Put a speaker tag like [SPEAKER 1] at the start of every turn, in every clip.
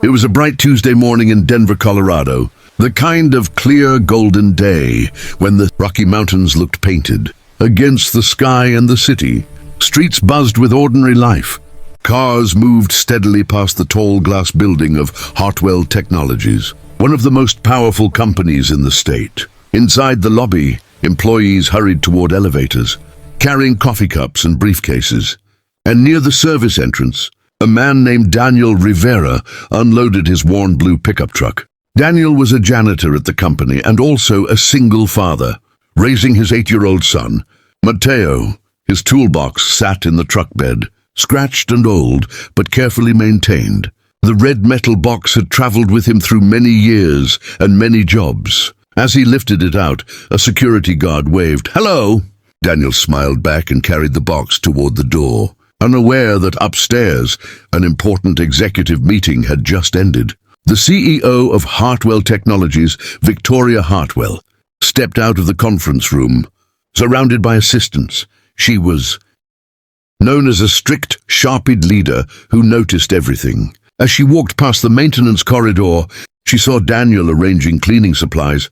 [SPEAKER 1] It was a bright Tuesday morning in Denver, Colorado, the kind of clear golden day when the Rocky Mountains looked painted against the sky and the city. Streets buzzed with ordinary life. Cars moved steadily past the tall glass building of Hartwell Technologies, one of the most powerful companies in the state. Inside the lobby, employees hurried toward elevators, carrying coffee cups and briefcases. And near the service entrance, a man named Daniel Rivera unloaded his worn blue pickup truck. Daniel was a janitor at the company and also a single father, raising his 8-year-old son. Mateo, his toolbox, sat in the truck bed, scratched and old, but carefully maintained. The red metal box had traveled with him through many years and many jobs. As he lifted it out, a security guard waved, "Hello!" Daniel smiled back and carried the box toward the door, unaware that upstairs, an important executive meeting had just ended. The CEO of Hartwell Technologies, Victoria Hartwell, stepped out of the conference room, surrounded by assistants. She was known as a strict, sharp-eyed leader who noticed everything. As she walked past the maintenance corridor, she saw Daniel arranging cleaning supplies,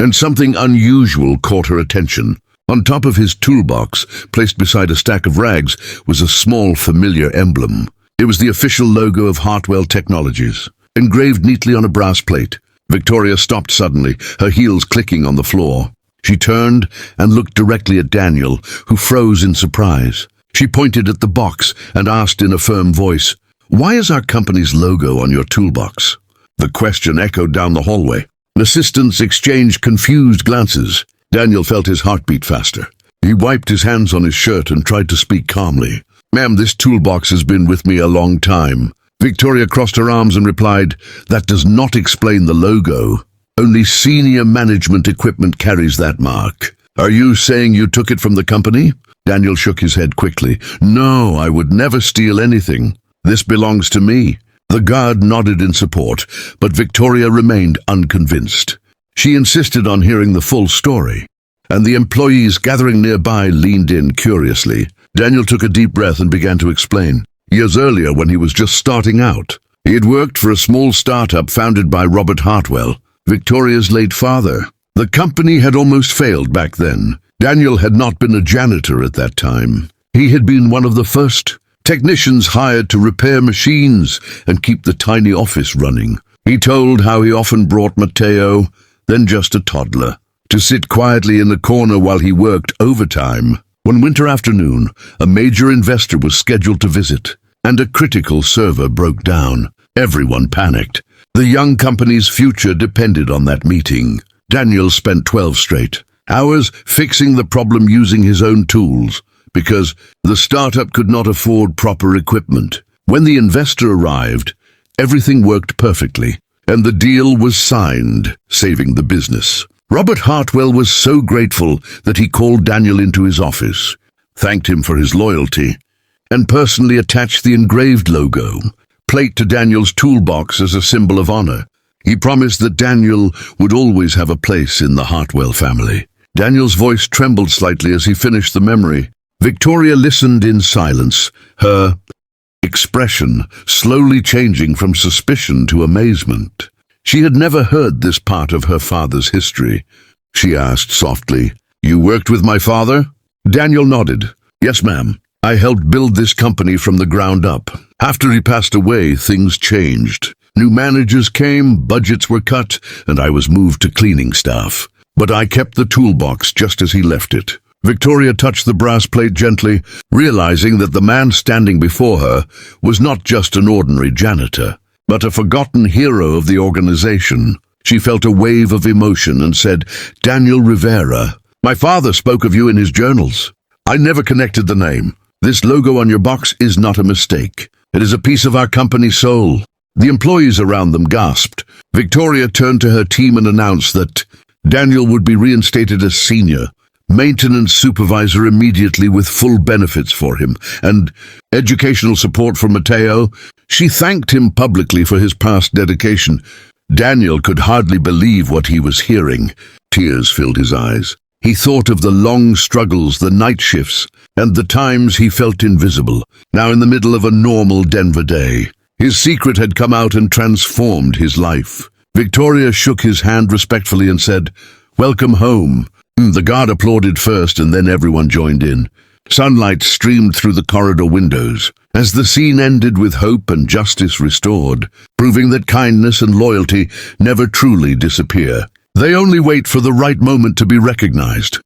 [SPEAKER 1] and something unusual caught her attention. On top of his toolbox, placed beside a stack of rags, was a small, familiar emblem. It was the official logo of Hartwell Technologies, engraved neatly on a brass plate. Victoria stopped suddenly, her heels clicking on the floor. She turned and looked directly at Daniel, who froze in surprise. She pointed at the box and asked in a firm voice, "Why is our company's logo on your toolbox?" The question echoed down the hallway. Assistants exchanged confused glances. Daniel felt his heartbeat faster. He wiped his hands on his shirt and tried to speak calmly. "Ma'am, this toolbox has been with me a long time." Victoria crossed her arms and replied, "That does not explain the logo. Only senior management equipment carries that mark. Are you saying you took it from the company?" Daniel shook his head quickly. "No, I would never steal anything. This belongs to me." The guard nodded in support, but Victoria remained unconvinced. She insisted on hearing the full story, and the employees gathering nearby leaned in curiously. Daniel took a deep breath and began to explain. Years earlier, when he was just starting out, he had worked for a small startup founded by Robert Hartwell, Victoria's late father. The company had almost failed back then. Daniel had not been a janitor at that time. He had been one of the first technicians hired to repair machines and keep the tiny office running. He told how he often brought Mateo, then just a toddler, to sit quietly in the corner while he worked overtime. One winter afternoon, a major investor was scheduled to visit, and a critical server broke down. Everyone panicked. The young company's future depended on that meeting. Daniel spent 12 straight hours fixing the problem using his own tools, because the startup could not afford proper equipment. When the investor arrived, everything worked perfectly, and the deal was signed, saving the business. Robert Hartwell was so grateful that he called Daniel into his office, thanked him for his loyalty, and personally attached the engraved logo plate to Daniel's toolbox as a symbol of honor. He promised that Daniel would always have a place in the Hartwell family. Daniel's voice trembled slightly as he finished the memory. Victoria listened in silence, her expression slowly changing from suspicion to amazement. She had never heard this part of her father's history. She asked softly, "You worked with my father?" Daniel nodded. "Yes, ma'am. I helped build this company from the ground up. After he passed away, things changed. New managers came, budgets were cut, and I was moved to cleaning staff. But I kept the toolbox just as he left it." Victoria touched the brass plate gently, realizing that the man standing before her was not just an ordinary janitor, but a forgotten hero of the organization. She felt a wave of emotion and said, "Daniel Rivera, my father spoke of you in his journals. I never connected the name. This logo on your box is not a mistake. It is a piece of our company's soul." The employees around them gasped. Victoria turned to her team and announced that Daniel would be reinstated as senior maintenance supervisor immediately, with full benefits for him and educational support for Mateo. She thanked him publicly for his past dedication. Daniel could hardly believe what he was hearing. Tears filled his eyes. He thought of the long struggles, the night shifts, and the times he felt invisible. Now, in the middle of a normal Denver day, His secret had come out and transformed his life. Victoria shook his hand respectfully and said, "Welcome home." The guard applauded first and then everyone joined in. Sunlight streamed through the corridor windows as the scene ended with hope and justice restored, proving that kindness and loyalty never truly disappear. They only wait for the right moment to be recognized.